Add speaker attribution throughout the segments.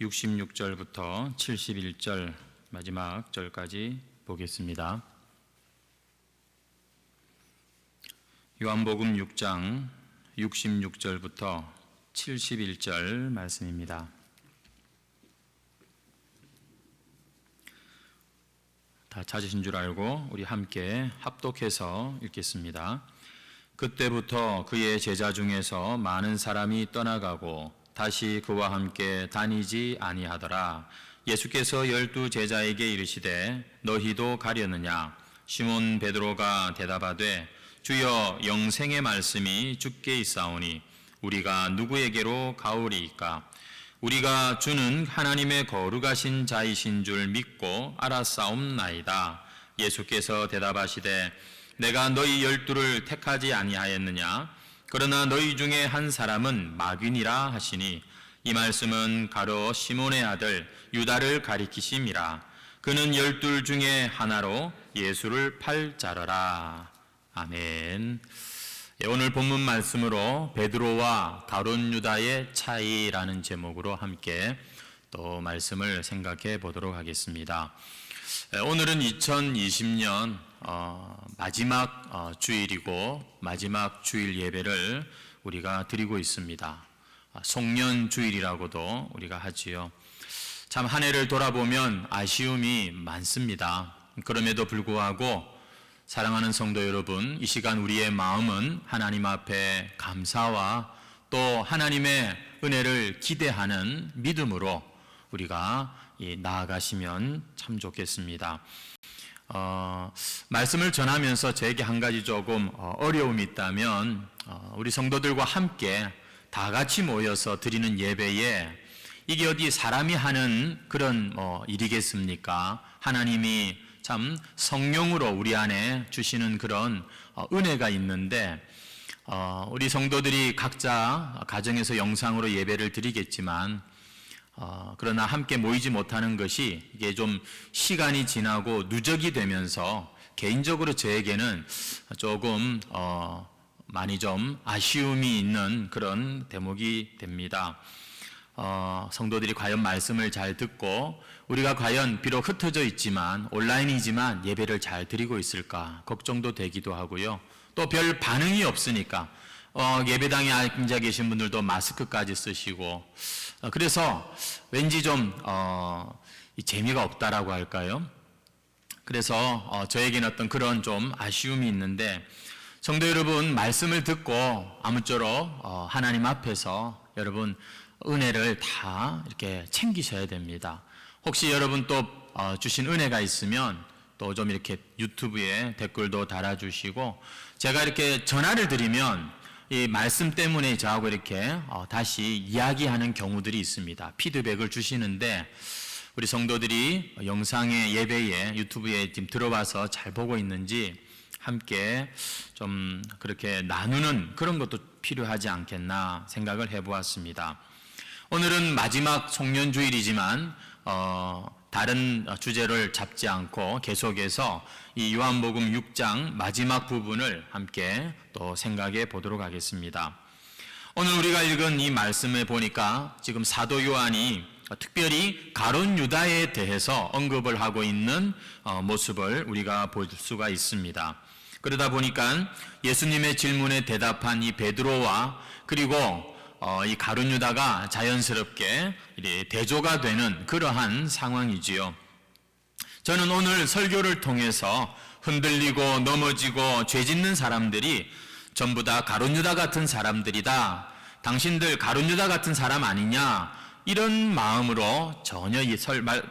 Speaker 1: 66절부터 71절 마지막 절까지 보겠습니다. 요한복음 6장 66절부터 71절 말씀입니다. 다 찾으신 줄 알고 우리 함께 합독해서 읽겠습니다. 그때부터 그의 제자 중에서 많은 사람이 떠나가고 다시 그와 함께 다니지 아니하더라. 예수께서 12 제자에게 이르시되 너희도 가려느냐? 시몬 베드로가 대답하되 주여, 영생의 말씀이 주께 있사오니 우리가 누구에게로 가오리이까? 우리가 주는 하나님의 거룩하신 자이신 줄 믿고 알았사옵나이다. 예수께서 대답하시되 내가 너희 12를 택하지 아니하였느냐? 그러나 너희 중에 한 사람은 마귀니라 하시니 이 말씀은 가로 시몬의 아들 유다를 가리키심이라. 그는 12 중에 하나로 예수를 팔 자러라. 아멘. 오늘 본문 말씀으로 베드로와 가룟 유다의 차이라는 제목으로 함께 또 말씀을 생각해 보도록 하겠습니다. 오늘은 2020년 마지막 주일이고 마지막 주일 예배를 우리가 드리고 있습니다. 송년주일이라고도 우리가 하지요. 참 한 해를 돌아보면 아쉬움이 많습니다. 그럼에도 불구하고 사랑하는 성도 여러분, 이 시간 우리의 마음은 하나님 앞에 감사와 또 하나님의 은혜를 기대하는 믿음으로 우리가 나아가시면 참 좋겠습니다. 말씀을 전하면서 저에게 한 가지 조금 어려움이 있다면 우리 성도들과 함께 다 같이 모여서 드리는 예배에 이게 어디 사람이 하는 그런 일이겠습니까? 하나님이 참 성령으로 우리 안에 주시는 그런 은혜가 있는데 우리 성도들이 각자 가정에서 영상으로 예배를 드리겠지만 그러나 함께 모이지 못하는 것이 이게 좀 시간이 지나고 누적이 되면서 개인적으로 저에게는 조금 많이 좀 아쉬움이 있는 그런 대목이 됩니다. 성도들이 과연 말씀을 잘 듣고 우리가 과연 비록 흩어져 있지만 온라인이지만 예배를 잘 드리고 있을까 걱정도 되기도 하고요. 또 별 반응이 없으니까 예배당에 앉아 계신 분들도 마스크까지 쓰시고 그래서 왠지 좀 재미가 없다라고 할까요? 그래서 저에게는 어떤 그런 좀 아쉬움이 있는데 성도 여러분, 말씀을 듣고 아무쪼록 하나님 앞에서 여러분 은혜를 다 이렇게 챙기셔야 됩니다. 혹시 여러분 또 주신 은혜가 있으면 또 좀 이렇게 유튜브에 댓글도 달아주시고 제가 이렇게 전화를 드리면 이 말씀 때문에 저하고 이렇게 다시 이야기하는 경우들이 있습니다. 피드백을 주시는데 우리 성도들이 영상의 예배에 유튜브에 지금 들어와서 잘 보고 있는지 함께 좀 그렇게 나누는 그런 것도 필요하지 않겠나 생각을 해보았습니다. 오늘은 마지막 송년주일이지만 다른 주제를 잡지 않고 계속해서 이 요한복음 6장 마지막 부분을 함께 또 생각해 보도록 하겠습니다. 오늘 우리가 읽은 이 말씀에 보니까 지금 사도 요한이 특별히 가룟 유다에 대해서 언급을 하고 있는 모습을 우리가 볼 수가 있습니다. 그러다 보니까 예수님의 질문에 대답한 이 베드로와 그리고 이 가룟 유다가 자연스럽게 대조가 되는 그러한 상황이지요. 저는 오늘 설교를 통해서 흔들리고 넘어지고 죄 짓는 사람들이 전부 다 가룟 유다 같은 사람들이다. 당신들 가룟 유다 같은 사람 아니냐? 이런 마음으로 전혀 이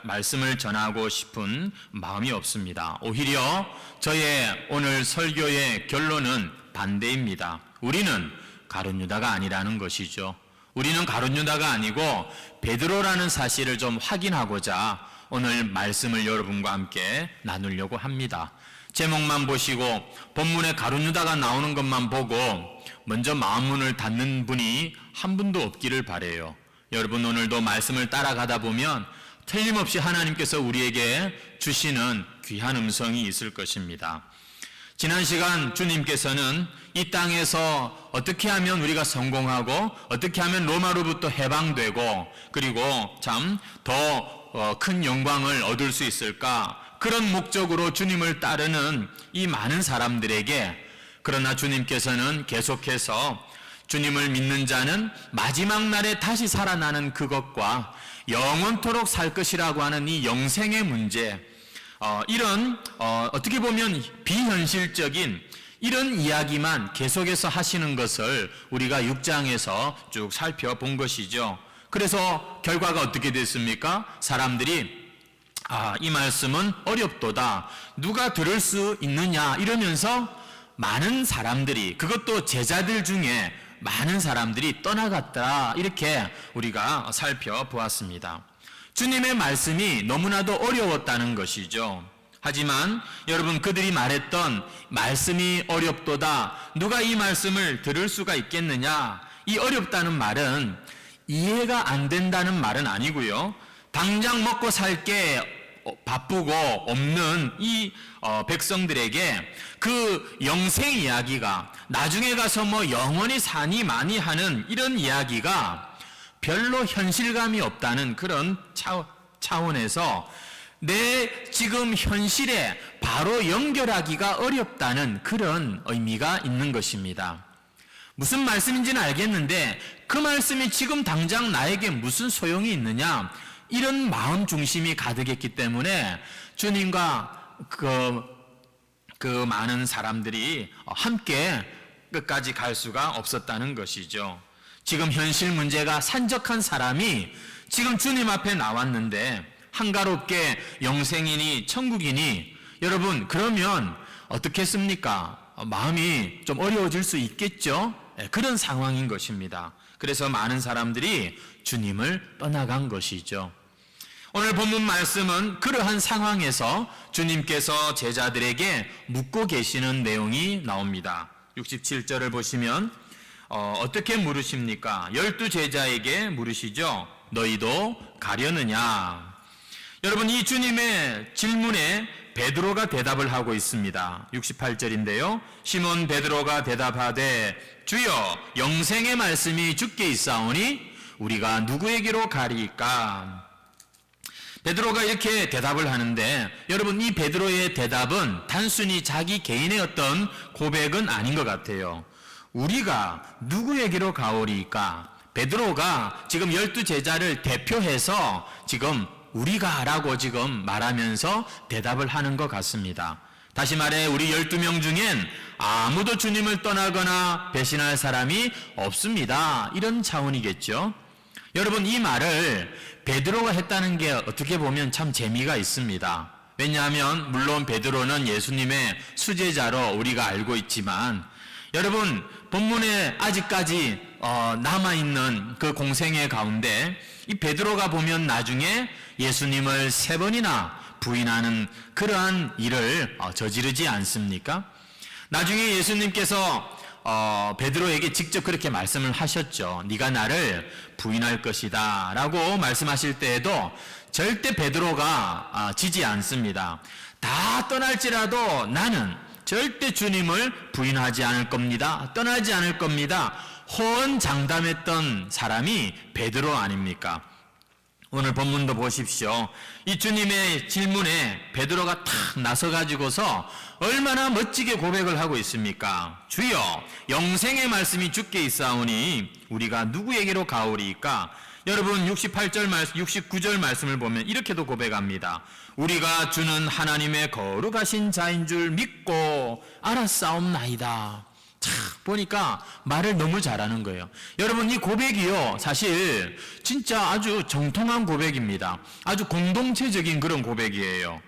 Speaker 1: 말씀을 전하고 싶은 마음이 없습니다. 오히려 저의 오늘 설교의 결론은 반대입니다. 우리는 가룟 유다가 아니라는 것이죠. 우리는 가룟 유다가 아니고 베드로라는 사실을 좀 확인하고자 오늘 말씀을 여러분과 함께 나누려고 합니다. 제목만 보시고 본문에 가룟 유다가 나오는 것만 보고 먼저 마음문을 닫는 분이 한 분도 없기를 바라요. 여러분 오늘도 말씀을 따라가다 보면 틀림없이 하나님께서 우리에게 주시는 귀한 음성이 있을 것입니다. 지난 시간 주님께서는 이 땅에서 어떻게 하면 우리가 성공하고 어떻게 하면 로마로부터 해방되고 그리고 참 더 큰 영광을 얻을 수 있을까, 그런 목적으로 주님을 따르는 이 많은 사람들에게, 그러나 주님께서는 계속해서 주님을 믿는 자는 마지막 날에 다시 살아나는 그것과 영원토록 살 것이라고 하는 이 영생의 문제, 이런 어떻게 보면 비현실적인 이런 이야기만 계속해서 하시는 것을 우리가 6장에서 쭉 살펴본 것이죠. 그래서 결과가 어떻게 됐습니까? 사람들이 이 말씀은 어렵도다, 누가 들을 수 있느냐 이러면서 많은 사람들이, 그것도 제자들 중에 많은 사람들이 떠나갔다, 이렇게 우리가 살펴보았습니다. 주님의 말씀이 너무나도 어려웠다는 것이죠. 하지만 여러분, 그들이 말했던 말씀이 어렵도다, 누가 이 말씀을 들을 수가 있겠느냐, 이 어렵다는 말은 이해가 안 된다는 말은 아니고요, 당장 먹고 살 게 바쁘고 없는 이 백성들에게 그 영생 이야기가, 나중에 가서 뭐 영원히 사니 마니 하는 이런 이야기가 별로 현실감이 없다는 그런 차원에서 내 지금 현실에 바로 연결하기가 어렵다는 그런 의미가 있는 것입니다. 무슨 말씀인지는 알겠는데 그 말씀이 지금 당장 나에게 무슨 소용이 있느냐, 이런 마음 중심이 가득했기 때문에 주님과 그 많은 사람들이 함께 끝까지 갈 수가 없었다는 것이죠. 지금 현실 문제가 산적한 사람이 지금 주님 앞에 나왔는데 한가롭게 영생이니 천국이니, 여러분 그러면 어떻겠습니까? 마음이 좀 어려워질 수 있겠죠? 그런 상황인 것입니다. 그래서 많은 사람들이 주님을 떠나간 것이죠. 오늘 본문 말씀은 그러한 상황에서 주님께서 제자들에게 묻고 계시는 내용이 나옵니다. 67절을 보시면 어떻게 물으십니까? 12제자에게 물으시죠. 너희도 가려느냐? 여러분, 이 주님의 질문에 베드로가 대답을 하고 있습니다. 68절인데요. 시몬 베드로가 대답하되 주여, 영생의 말씀이 주께 있사오니 우리가 누구에게로 가리까? 베드로가 이렇게 대답을 하는데, 여러분 이 베드로의 대답은 단순히 자기 개인의 어떤 고백은 아닌 것 같아요. 우리가 누구에게로 가오리까? 베드로가 지금 12제자를 대표해서 지금 우리가 라고 지금 말하면서 대답을 하는 것 같습니다. 다시 말해 우리 12명 중엔 아무도 주님을 떠나거나 배신할 사람이 없습니다, 이런 차원이겠죠. 여러분, 이 말을 베드로가 했다는 게 어떻게 보면 참 재미가 있습니다. 왜냐하면 물론 베드로는 예수님의 수제자로 우리가 알고 있지만, 여러분 본문에 아직까지 남아있는 그 공생애 가운데 이 베드로가 보면 나중에 예수님을 3번이나 부인하는 그러한 일을 저지르지 않습니까? 나중에 예수님께서 베드로에게 직접 그렇게 말씀을 하셨죠. 네가 나를 부인할 것이다 라고 말씀하실 때에도 절대 베드로가 지지 않습니다. 다 떠날지라도 나는 절대 주님을 부인하지 않을 겁니다, 떠나지 않을 겁니다, 호언장담했던 사람이 베드로 아닙니까? 오늘 본문도 보십시오. 이 주님의 질문에 베드로가 탁 나서가지고서 얼마나 멋지게 고백을 하고 있습니까? 주여, 영생의 말씀이 주께 있사오니 우리가 누구에게로 가오리까? 여러분 68절 말씀, 69절 말씀을 보면 이렇게도 고백합니다. 우리가 주는 하나님의 거룩하신 자인 줄 믿고 알았사옵나이다. 자, 보니까 말을 너무 잘하는 거예요. 여러분 이 고백이요, 사실 진짜 아주 정통한 고백입니다. 아주 공동체적인 그런 고백이에요.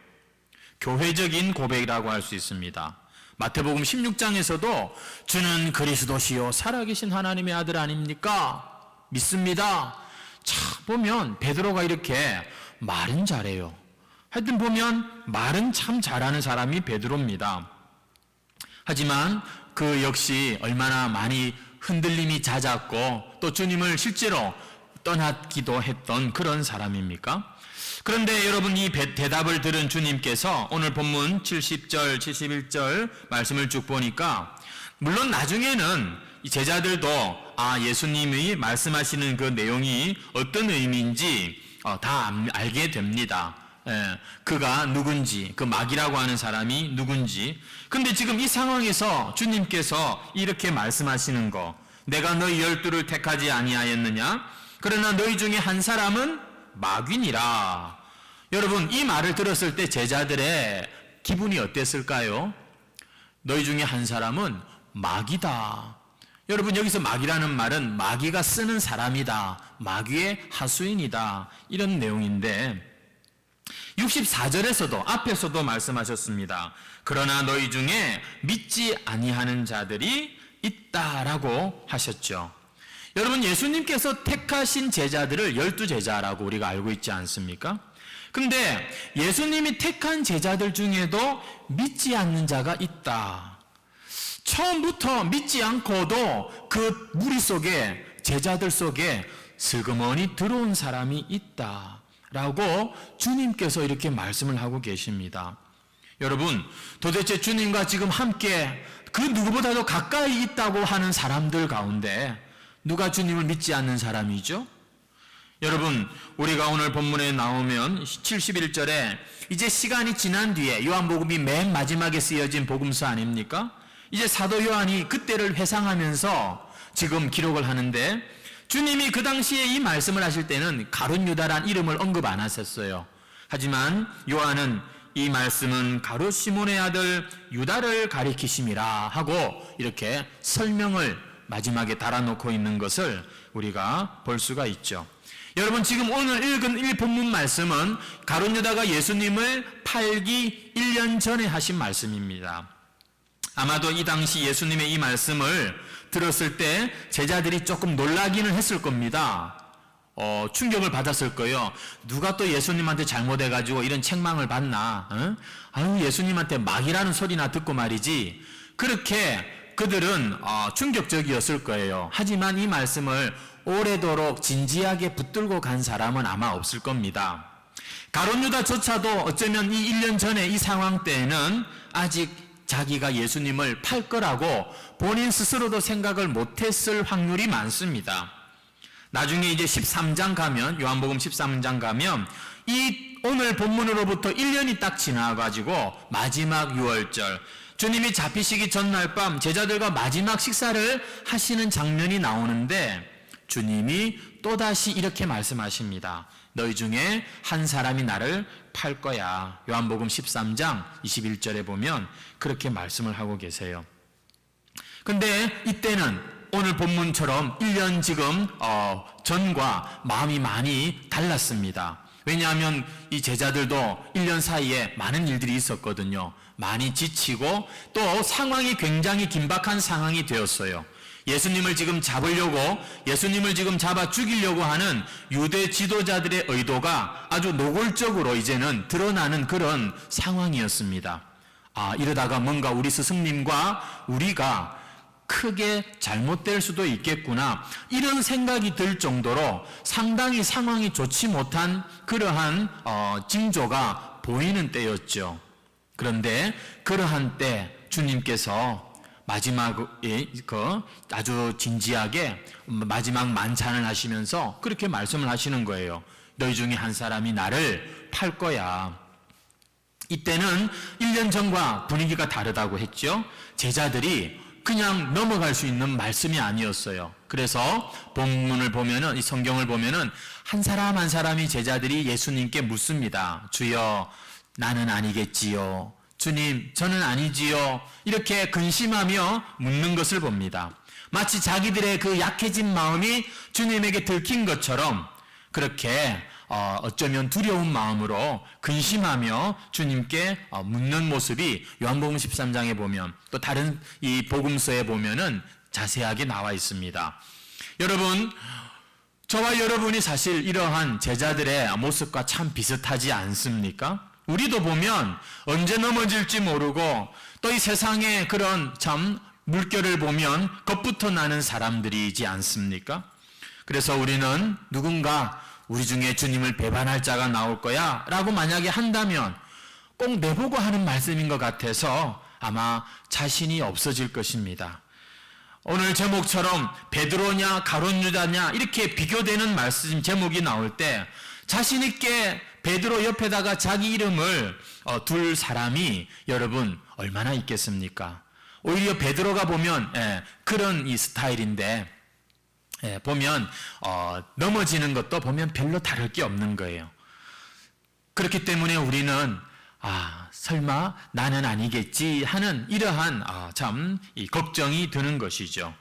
Speaker 1: 교회적인 고백이라고 할 수 있습니다. 마태복음 16장에서도 주는 그리스도시요 살아계신 하나님의 아들 아닙니까? 믿습니다. 자, 보면 베드로가 이렇게 말은 잘해요. 하여튼 보면 말은 참 잘하는 사람이 베드로입니다. 하지만 그 역시 얼마나 많이 흔들림이 잦았고 또 주님을 실제로 떠났기도 했던 그런 사람입니까? 그런데 여러분, 이 대답을 들은 주님께서 오늘 본문 70절, 71절 말씀을 쭉 보니까, 물론 나중에는 이 제자들도 예수님이 말씀하시는 그 내용이 어떤 의미인지 다 알게 됩니다. 그가 누군지, 그 마귀라고 하는 사람이 누군지. 근데 지금 이 상황에서 주님께서 이렇게 말씀하시는 거, 내가 너희 12를 택하지 아니하였느냐? 그러나 너희 중에 한 사람은 마귀니라. 여러분, 이 말을 들었을 때 제자들의 기분이 어땠을까요? 너희 중에 한 사람은 마귀다. 여러분, 여기서 마귀라는 말은 마귀가 쓰는 사람이다, 마귀의 하수인이다, 이런 내용인데, 64절에서도 앞에서도 말씀하셨습니다. 그러나 너희 중에 믿지 아니하는 자들이 있다라고 하셨죠. 여러분, 예수님께서 택하신 제자들을 12제자라고 우리가 알고 있지 않습니까? 근데 예수님이 택한 제자들 중에도 믿지 않는 자가 있다. 처음부터 믿지 않고도 그 무리 속에, 제자들 속에 슬그머니 들어온 사람이 있다라고 주님께서 이렇게 말씀을 하고 계십니다. 여러분, 도대체 주님과 지금 함께 그 누구보다도 가까이 있다고 하는 사람들 가운데 누가 주님을 믿지 않는 사람이죠? 여러분, 우리가 오늘 본문에 나오면 71절에 이제 시간이 지난 뒤에, 요한복음이 맨 마지막에 쓰여진 복음서 아닙니까? 이제 사도 요한이 그때를 회상하면서 지금 기록을 하는데, 주님이 그 당시에 이 말씀을 하실 때는 가룟 유다란 이름을 언급 안 하셨어요. 하지만 요한은 이 말씀은 가룟 시몬의 아들 유다를 가리키심이라 하고 이렇게 설명을 마지막에 달아놓고 있는 것을 우리가 볼 수가 있죠. 여러분, 지금 오늘 읽은 이 본문 말씀은 가룟 유다가 예수님을 팔기 1년 전에 하신 말씀입니다. 아마도 이 당시 예수님의 이 말씀을 들었을 때 제자들이 조금 놀라기는 했을 겁니다. 충격을 받았을 거예요. 누가 또 예수님한테 잘못해가지고 이런 책망을 받나? 아유, 예수님한테 마귀라는 소리나 듣고 말이지. 그렇게 그들은 충격적이었을 거예요. 하지만 이 말씀을 오래도록 진지하게 붙들고 간 사람은 아마 없을 겁니다. 가룟 유다조차도 어쩌면 이 1년 전에 이 상황 때에는 아직 자기가 예수님을 팔 거라고 본인 스스로도 생각을 못했을 확률이 많습니다. 나중에 이제 13장 가면, 요한복음 13장 가면 이 오늘 본문으로부터 1년이 딱 지나가지고 마지막 유월절, 주님이 잡히시기 전날 밤 제자들과 마지막 식사를 하시는 장면이 나오는데, 주님이 또다시 이렇게 말씀하십니다. 너희 중에 한 사람이 나를 팔 거야. 요한복음 13장 21절에 보면 그렇게 말씀을 하고 계세요. 근데 이때는 오늘 본문처럼 1년 지금 전과 마음이 많이 달랐습니다. 왜냐하면 이 제자들도 1년 사이에 많은 일들이 있었거든요. 많이 지치고 또 상황이 굉장히 긴박한 상황이 되었어요. 예수님을 지금 잡으려고, 예수님을 지금 잡아 죽이려고 하는 유대 지도자들의 의도가 아주 노골적으로 이제는 드러나는 그런 상황이었습니다. 이러다가 뭔가 우리 스승님과 우리가 크게 잘못될 수도 있겠구나, 이런 생각이 들 정도로 상당히 상황이 좋지 못한 그러한 징조가 보이는 때였죠. 그런데 그러한 때 주님께서 마지막에 아주 진지하게 마지막 만찬을 하시면서 그렇게 말씀을 하시는 거예요. 너희 중에 한 사람이 나를 팔 거야. 이때는 1년 전과 분위기가 다르다고 했죠. 제자들이 그냥 넘어갈 수 있는 말씀이 아니었어요. 그래서 본문을 보면은, 이 성경을 보면은 한 사람 한 사람이 제자들이 예수님께 묻습니다. 주여, 나는 아니겠지요. 주님, 저는 아니지요. 이렇게 근심하며 묻는 것을 봅니다. 마치 자기들의 그 약해진 마음이 주님에게 들킨 것처럼 그렇게 어쩌면 두려운 마음으로 근심하며 주님께 묻는 모습이 요한복음 13장에 보면, 또 다른 이 복음서에 보면은 자세하게 나와 있습니다. 여러분, 저와 여러분이 사실 이러한 제자들의 모습과 참 비슷하지 않습니까? 우리도 보면 언제 넘어질지 모르고 또 이 세상의 그런 참 물결을 보면 겁부터 나는 사람들이지 않습니까? 그래서 우리는 누군가 우리 중에 주님을 배반할 자가 나올 거야 라고 만약에 한다면 꼭 내보고 하는 말씀인 것 같아서 아마 자신이 없어질 것입니다. 오늘 제목처럼 베드로냐 가룟 유다냐 이렇게 비교되는 말씀 제목이 나올 때 자신 있게 베드로 옆에다가 자기 이름을 둘 사람이 여러분 얼마나 있겠습니까? 오히려 베드로가 보면 그런 이 스타일인데 보면 넘어지는 것도 보면 별로 다를 게 없는 거예요. 그렇기 때문에 우리는 설마 나는 아니겠지 하는 이러한 참 이 걱정이 드는 것이죠.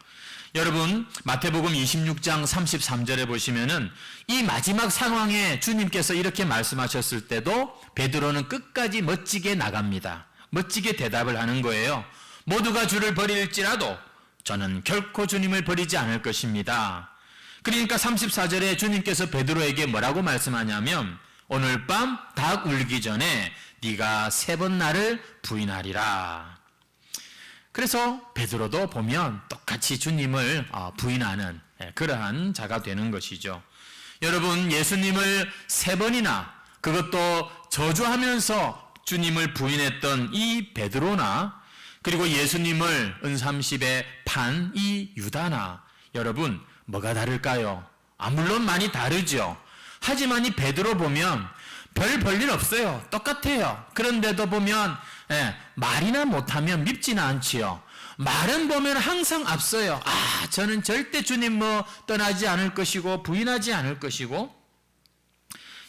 Speaker 1: 여러분 마태복음 26장 33절에 보시면은 이 마지막 상황에 주님께서 이렇게 말씀하셨을 때도 베드로는 끝까지 멋지게 나갑니다. 멋지게 대답을 하는 거예요. 모두가 주를 버릴지라도 저는 결코 주님을 버리지 않을 것입니다. 그러니까 34절에 주님께서 베드로에게 뭐라고 말씀하냐면 오늘 밤 닭 울기 전에 네가 3번 나를 부인하리라. 그래서 베드로도 보면 똑같이 주님을 부인하는 그러한 자가 되는 것이죠. 여러분 예수님을 3번이나 그것도 저주하면서 주님을 부인했던 이 베드로나 그리고 예수님을 은삼십에 판 이 유다나 여러분 뭐가 다를까요? 물론 많이 다르죠. 하지만 이 베드로 보면 별 볼일 없어요. 똑같아요. 그런데도 보면 말이나 못하면 밉지는 않지요. 말은 보면 항상 앞서요. 저는 절대 주님 떠나지 않을 것이고 부인하지 않을 것이고.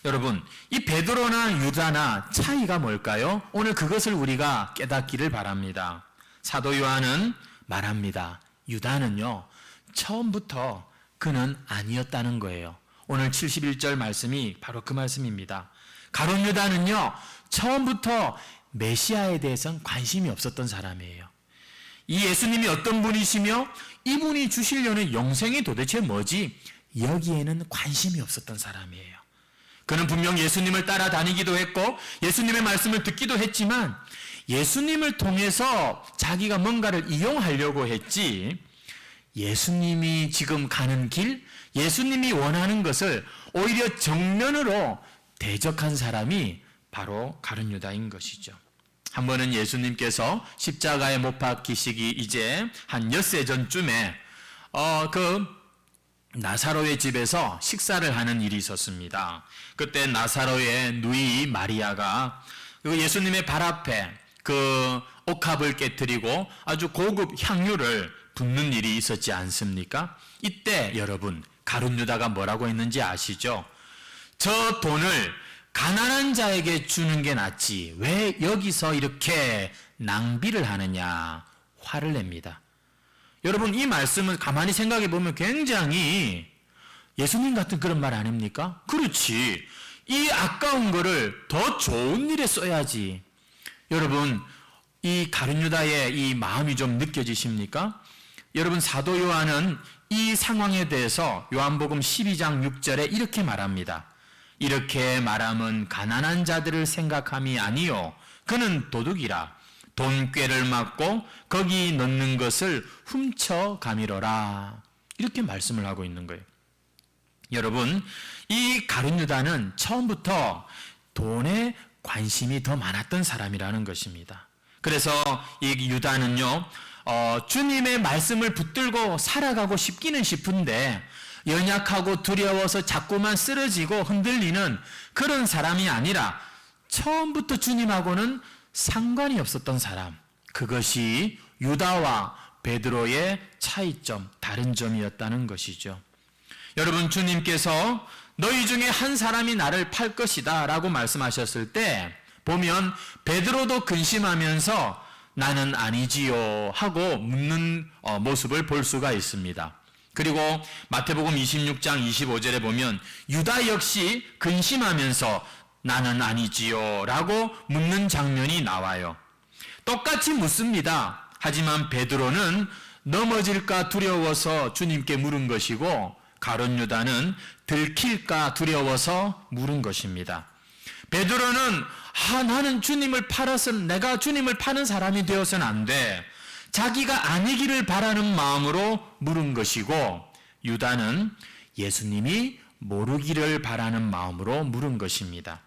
Speaker 1: 여러분 이 베드로나 유다나 차이가 뭘까요? 오늘 그것을 우리가 깨닫기를 바랍니다. 사도 요한은 말합니다. 유다는요 처음부터 그는 아니었다는 거예요. 오늘 71절 말씀이 바로 그 말씀입니다. 가룟 유다는요 처음부터 메시아에 대해서는 관심이 없었던 사람이에요. 이 예수님이 어떤 분이시며 이분이 주시려는 영생이 도대체 뭐지? 여기에는 관심이 없었던 사람이에요. 그는 분명 예수님을 따라다니기도 했고 예수님의 말씀을 듣기도 했지만 예수님을 통해서 자기가 뭔가를 이용하려고 했지 예수님이 지금 가는 길, 예수님이 원하는 것을 오히려 정면으로 대적한 사람이 바로 가룟 유다인 것이죠. 한 번은 예수님께서 십자가에 못 박히시기 이제 한 엿새 전쯤에 그 나사로의 집에서 식사를 하는 일이 있었습니다. 그때 나사로의 누이 마리아가 그 예수님의 발 앞에 그 옥합을 깨뜨리고 아주 고급 향유를 붓는 일이 있었지 않습니까? 이때 여러분 가룟 유다가 뭐라고 했는지 아시죠? 저 돈을 가난한 자에게 주는 게 낫지 왜 여기서 이렇게 낭비를 하느냐 화를 냅니다. 여러분 이 말씀을 가만히 생각해 보면 굉장히 예수님 같은 그런 말 아닙니까? 그렇지. 이 아까운 거를 더 좋은 일에 써야지. 여러분 이 가룟 유다의 이 마음이 좀 느껴지십니까? 여러분 사도 요한은 이 상황에 대해서 요한복음 12장 6절에 이렇게 말합니다. 이렇게 말함은 가난한 자들을 생각함이 아니요 그는 도둑이라 돈꾀를 맞고 거기 넣는 것을 훔쳐 가미러라. 이렇게 말씀을 하고 있는 거예요. 여러분 이 가룟 유다는 처음부터 돈에 관심이 더 많았던 사람이라는 것입니다. 그래서 이 유다는요 주님의 말씀을 붙들고 살아가고 싶기는 싶은데 연약하고 두려워서 자꾸만 쓰러지고 흔들리는 그런 사람이 아니라 처음부터 주님하고는 상관이 없었던 사람. 그것이 유다와 베드로의 차이점, 다른 점이었다는 것이죠. 여러분 주님께서 너희 중에 한 사람이 나를 팔 것이다 라고 말씀하셨을 때 보면 베드로도 근심하면서 나는 아니지요 하고 묻는 모습을 볼 수가 있습니다. 그리고 마태복음 26장 25절에 보면 유다 역시 근심하면서 나는 아니지요 라고 묻는 장면이 나와요. 똑같이 묻습니다. 하지만 베드로는 넘어질까 두려워서 주님께 물은 것이고 가룟 유다는 들킬까 두려워서 물은 것입니다. 베드로는 나는 주님을 팔아서 내가 주님을 파는 사람이 되어서는 안 돼. 자기가 아니기를 바라는 마음으로 물은 것이고 유다는 예수님이 모르기를 바라는 마음으로 물은 것입니다.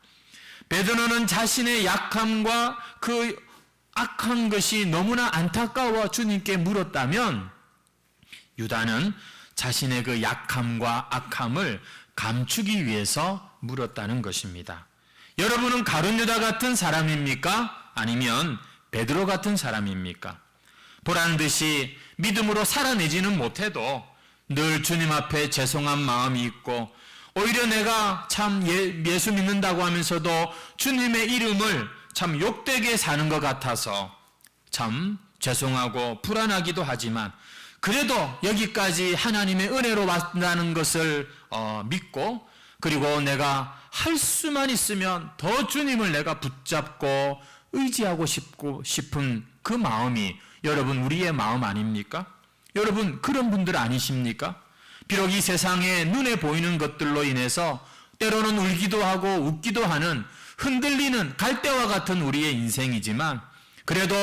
Speaker 1: 베드로는 자신의 약함과 그 악한 것이 너무나 안타까워 주님께 물었다면, 유다는 자신의 그 약함과 악함을 감추기 위해서 물었다는 것입니다. 여러분은 가룟 유다 같은 사람입니까? 아니면 베드로 같은 사람입니까? 보란 듯이 믿음으로 살아내지는 못해도 늘 주님 앞에 죄송한 마음이 있고, 오히려 내가 참 예수 믿는다고 하면서도 주님의 이름을 참 욕되게 사는 것 같아서 참 죄송하고 불안하기도 하지만, 그래도 여기까지 하나님의 은혜로 왔다는 것을 믿고, 그리고 내가 할 수만 있으면 더 주님을 내가 붙잡고 의지하고 싶은 그 마음이 여러분 우리의 마음 아닙니까? 여러분 그런 분들 아니십니까? 비록 이 세상에 눈에 보이는 것들로 인해서 때로는 울기도 하고 웃기도 하는 흔들리는 갈대와 같은 우리의 인생이지만, 그래도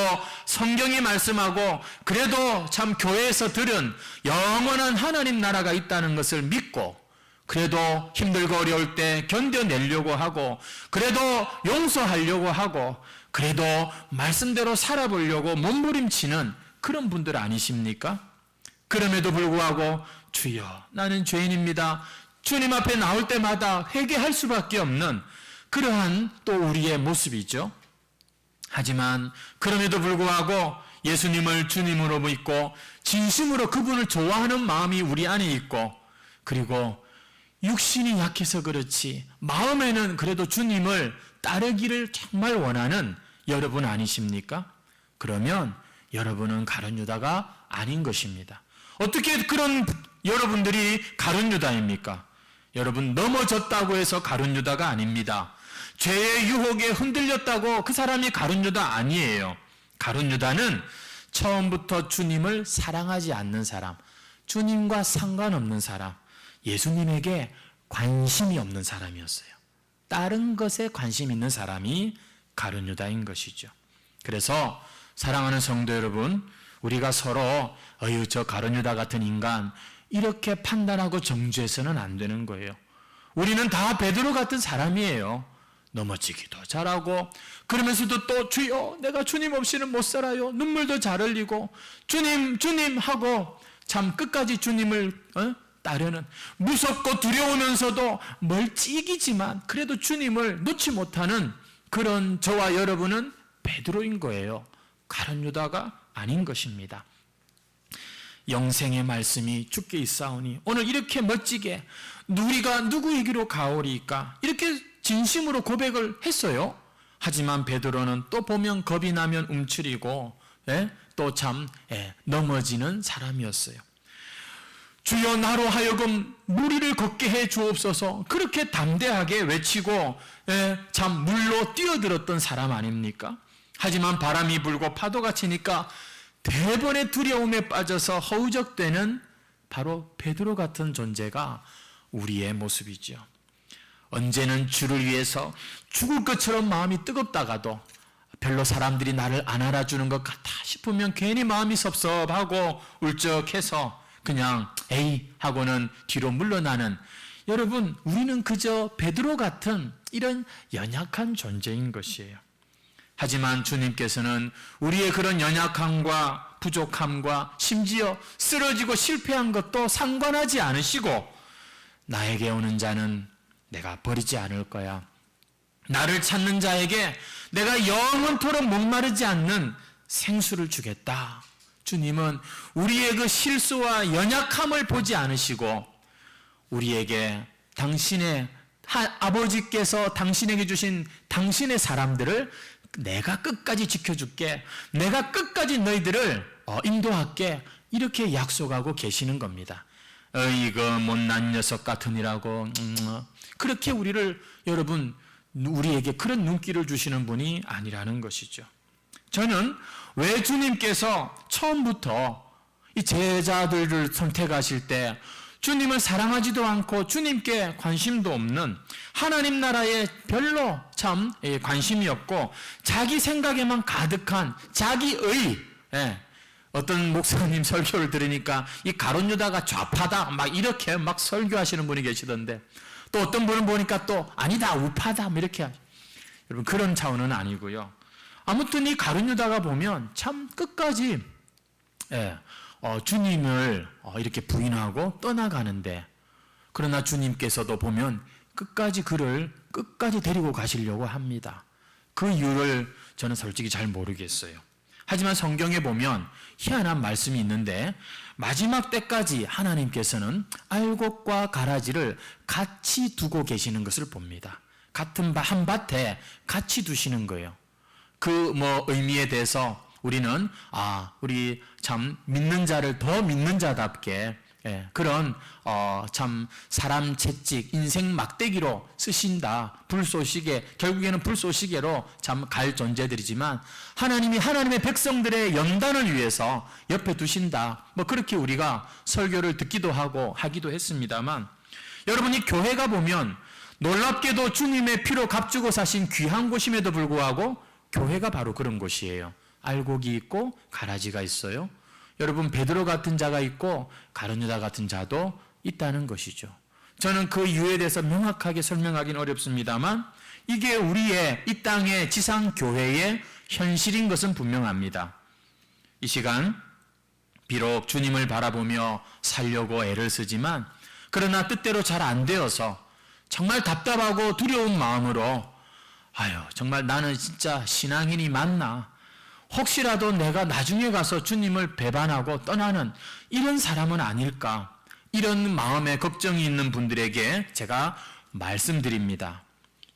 Speaker 1: 성경이 말씀하고 그래도 참 교회에서 들은 영원한 하나님 나라가 있다는 것을 믿고, 그래도 힘들고 어려울 때 견뎌내려고 하고, 그래도 용서하려고 하고, 그래도 말씀대로 살아보려고 몸부림치는 그런 분들 아니십니까? 그럼에도 불구하고 주여 나는 죄인입니다, 주님 앞에 나올 때마다 회개할 수밖에 없는 그러한 또 우리의 모습이죠. 하지만 그럼에도 불구하고 예수님을 주님으로 믿고 진심으로 그분을 좋아하는 마음이 우리 안에 있고, 그리고 육신이 약해서 그렇지 마음에는 그래도 주님을 따르기를 정말 원하는 여러분 아니십니까? 그러면 여러분은 가룟 유다가 아닌 것입니다. 어떻게 그런 여러분들이 가룟 유다입니까? 여러분 넘어졌다고 해서 가룟 유다가 아닙니다. 죄의 유혹에 흔들렸다고 그 사람이 가룟 유다 아니에요. 가룟 유다는 처음부터 주님을 사랑하지 않는 사람, 주님과 상관없는 사람, 예수님에게 관심이 없는 사람이었어요. 다른 것에 관심 있는 사람이 가룟 유다인 것이죠. 그래서 사랑하는 성도 여러분, 우리가 서로 저 가룟 유다 같은 인간 이렇게 판단하고 정죄해서는 안 되는 거예요. 우리는 다 베드로 같은 사람이에요. 넘어지기도 잘하고, 그러면서도 또 주여 내가 주님 없이는 못 살아요, 눈물도 잘 흘리고 주님 주님 하고 참 끝까지 주님을 따르는, 무섭고 두려우면서도 멀찍이지만 그래도 주님을 놓지 못하는 그런 저와 여러분은 베드로인 거예요. 가룟 유다가 아닌 것입니다. 영생의 말씀이 주께 있사오니 오늘 이렇게 멋지게 우리가 누구에게로 가오리까 이렇게 진심으로 고백을 했어요. 하지만 베드로는 또 보면 겁이 나면 움츠리고 또 참 넘어지는 사람이었어요. 주여 나로 하여금 무리를 걷게 해 주옵소서, 그렇게 담대하게 외치고 참 물로 뛰어들었던 사람 아닙니까? 하지만 바람이 불고 파도가 치니까 대번의 두려움에 빠져서 허우적대는 바로 베드로 같은 존재가 우리의 모습이죠. 언제는 주를 위해서 죽을 것처럼 마음이 뜨겁다가도 별로 사람들이 나를 안 알아주는 것 같아 싶으면 괜히 마음이 섭섭하고 울적해서 그냥 에이 하고는 뒤로 물러나는, 여러분 우리는 그저 베드로 같은 이런 연약한 존재인 것이에요. 하지만 주님께서는 우리의 그런 연약함과 부족함과 심지어 쓰러지고 실패한 것도 상관하지 않으시고, 나에게 오는 자는 내가 버리지 않을 거야, 나를 찾는 자에게 내가 영원토록 목마르지 않는 생수를 주겠다. 주님은 우리의 그 실수와 연약함을 보지 않으시고 우리에게 당신의 아버지께서 당신에게 주신 당신의 사람들을 내가 끝까지 지켜줄게, 내가 끝까지 너희들을 인도할게, 이렇게 약속하고 계시는 겁니다. 이거 못난 녀석 같으니라고 그렇게 우리를, 여러분 우리에게 그런 눈길을 주시는 분이 아니라는 것이죠. 저는 왜 주님께서 처음부터 이 제자들을 선택하실 때 주님을 사랑하지도 않고 주님께 관심도 없는, 하나님 나라에 별로 참 관심이 없고 자기 생각에만 가득한 자기의 어떤 목사님 설교를 들으니까 이 가룟 유다가 좌파다 막 이렇게 막 설교하시는 분이 계시던데, 또 어떤 분은 보니까 또 아니다 우파다 뭐 이렇게 여러분 그런 차원은 아니고요. 아무튼 이 가룟 유다가 보면 참 끝까지 주님을 이렇게 부인하고 떠나가는데, 그러나 주님께서도 보면 끝까지 그를 끝까지 데리고 가시려고 합니다. 그 이유를 저는 솔직히 잘 모르겠어요. 하지만 성경에 보면 희한한 말씀이 있는데, 마지막 때까지 하나님께서는 알곡과 가라지를 같이 두고 계시는 것을 봅니다. 같은 한 밭에 같이 두시는 거예요. 그 의미에 대해서 우리는 우리 참 믿는 자를 더 믿는 자답게 그런 참 사람 채찍, 인생 막대기로 쓰신다. 불쏘시개, 결국에는 불쏘시개로 참 갈 존재들이지만 하나님이 하나님의 백성들의 연단을 위해서 옆에 두신다. 그렇게 우리가 설교를 듣기도 하고 하기도 했습니다만, 여러분이 교회가 보면 놀랍게도 주님의 피로 값주고 사신 귀한 곳임에도 불구하고 교회가 바로 그런 곳이에요. 알곡이 있고 가라지가 있어요. 여러분 베드로 같은 자가 있고 가룟 유다 같은 자도 있다는 것이죠. 저는 그 이유에 대해서 명확하게 설명하기는 어렵습니다만 이게 우리의 이 땅의 지상 교회의 현실인 것은 분명합니다. 이 시간 비록 주님을 바라보며 살려고 애를 쓰지만 그러나 뜻대로 잘 안 되어서 정말 답답하고 두려운 마음으로 정말 나는 진짜 신앙인이 맞나? 혹시라도 내가 나중에 가서 주님을 배반하고 떠나는 이런 사람은 아닐까? 이런 마음에 걱정이 있는 분들에게 제가 말씀드립니다.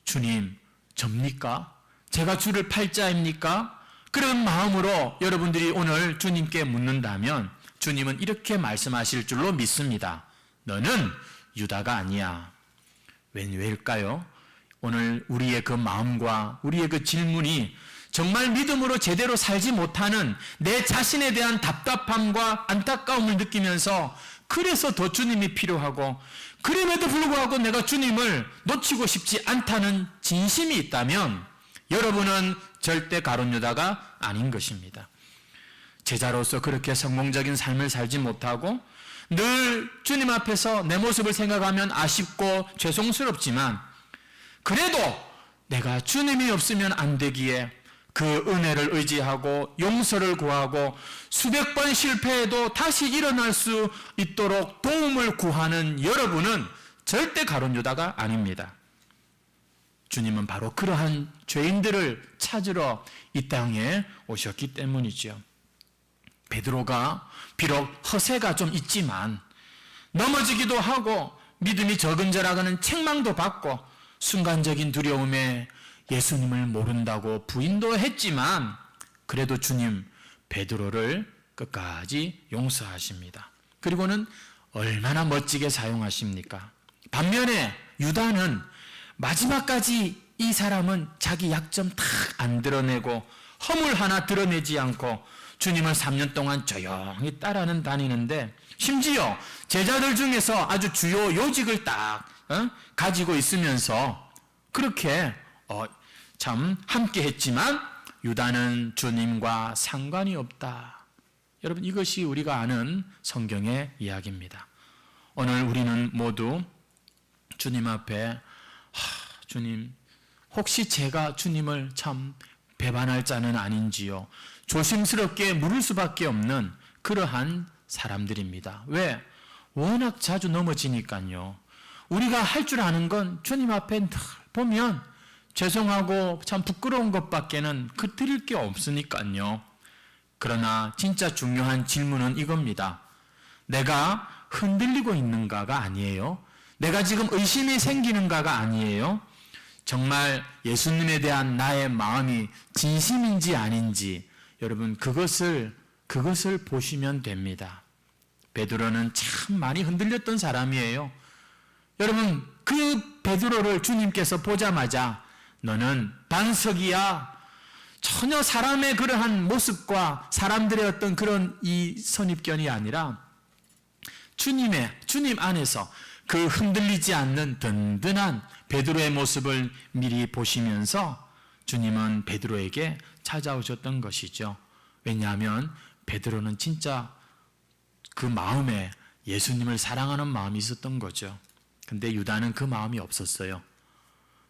Speaker 1: 주님, 접니까? 제가 주를 팔자입니까? 그런 마음으로 여러분들이 오늘 주님께 묻는다면 주님은 이렇게 말씀하실 줄로 믿습니다. 너는 유다가 아니야. 왜일까요? 오늘 우리의 그 마음과 우리의 그 질문이 정말 믿음으로 제대로 살지 못하는 내 자신에 대한 답답함과 안타까움을 느끼면서 그래서 더 주님이 필요하고 그럼에도 불구하고 내가 주님을 놓치고 싶지 않다는 진심이 있다면 여러분은 절대 가룟 유다가 아닌 것입니다. 제자로서 그렇게 성공적인 삶을 살지 못하고 늘 주님 앞에서 내 모습을 생각하면 아쉽고 죄송스럽지만 그래도 내가 주님이 없으면 안 되기에 그 은혜를 의지하고 용서를 구하고 수백 번 실패해도 다시 일어날 수 있도록 도움을 구하는 여러분은 절대 가룟 유다가 아닙니다. 주님은 바로 그러한 죄인들을 찾으러 이 땅에 오셨기 때문이죠. 베드로가 비록 허세가 좀 있지만 넘어지기도 하고 믿음이 적은저라고는 책망도 받고 순간적인 두려움에 예수님을 모른다고 부인도 했지만 그래도 주님 베드로를 끝까지 용서하십니다. 그리고는 얼마나 멋지게 사용하십니까? 반면에 유다는 마지막까지 이 사람은 자기 약점 다 안 드러내고 허물 하나 드러내지 않고 주님을 3년 동안 조용히 따라는 다니는데 심지어 제자들 중에서 아주 주요 요직을 딱 가지고 있으면서 그렇게 참 함께 했지만 유다는 주님과 상관이 없다. 여러분 이것이 우리가 아는 성경의 이야기입니다. 오늘 우리는 모두 주님 앞에 주님 혹시 제가 주님을 참 배반할 자는 아닌지요. 조심스럽게 물을 수밖에 없는 그러한 사람들입니다. 왜? 워낙 자주 넘어지니까요. 우리가 할 줄 아는 건 주님 앞에 늘 보면 죄송하고 참 부끄러운 것밖에는 드릴 게 없으니까요. 그러나 진짜 중요한 질문은 이겁니다. 내가 흔들리고 있는가가 아니에요. 내가 지금 의심이 생기는가가 아니에요. 정말 예수님에 대한 나의 마음이 진심인지 아닌지 여러분 그것을 보시면 됩니다. 베드로는 참 많이 흔들렸던 사람이에요. 여러분 그 베드로를 주님께서 보자마자 너는 반석이야. 전혀 사람의 그러한 모습과 사람들의 어떤 그런 이 선입견이 아니라 주님 안에서 그 흔들리지 않는 든든한 베드로의 모습을 미리 보시면서 주님은 베드로에게 찾아오셨던 것이죠. 왜냐하면 베드로는 진짜 그 마음에 예수님을 사랑하는 마음이 있었던 거죠. 근데 유다는 그 마음이 없었어요.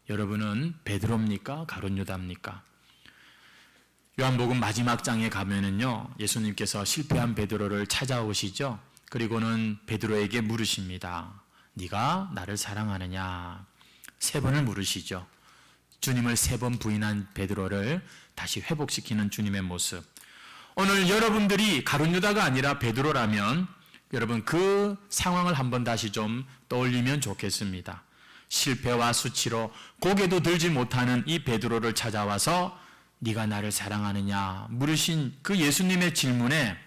Speaker 1: 여러분은 베드로입니까? 가룟 유다입니까? 요한복음 마지막 장에 가면은요, 예수님께서 실패한 베드로를 찾아오시죠. 그리고는 베드로에게 물으십니다. 네가 나를 사랑하느냐? 3번을 물으시죠. 주님을 3번 부인한 베드로를 다시 회복시키는 주님의 모습. 오늘 여러분들이 가룟 유다가 아니라 베드로라면 여러분 그 상황을 한번 다시 좀 떠올리면 좋겠습니다. 실패와 수치로 고개도 들지 못하는 이 베드로를 찾아와서 네가 나를 사랑하느냐 물으신 그 예수님의 질문에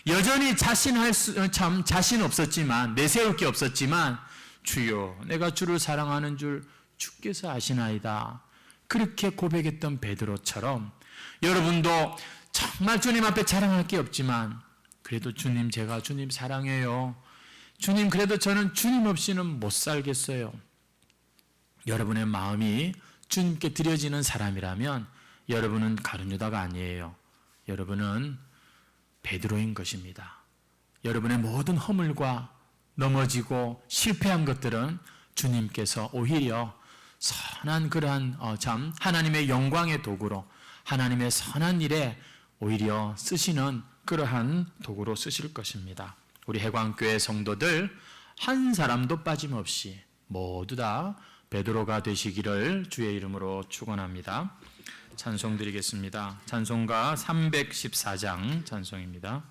Speaker 1: 여전히 자신 없었지만, 내세울 게 없었지만, 주여 내가 주를 사랑하는 줄 주께서 아시나이다, 그렇게 고백했던 베드로처럼 여러분도 정말 주님 앞에 자랑할 게 없지만 그래도 주님, 제가 주님 사랑해요, 주님 그래도 저는 주님 없이는 못 살겠어요, 여러분의 마음이 주님께 드려지는 사람이라면 여러분은 가룟 유다가 아니에요. 여러분은 베드로인 것입니다. 여러분의 모든 허물과 넘어지고 실패한 것들은 주님께서 오히려 선한 그러한 참 하나님의 영광의 도구로, 하나님의 선한 일에 오히려 쓰시는 그러한 도구로 쓰실 것입니다. 우리 해광교회 성도들 한 사람도 빠짐없이 모두 다 베드로가 되시기를 주의 이름으로 축원합니다. 찬송 드리겠습니다. 찬송가 314장 찬송입니다.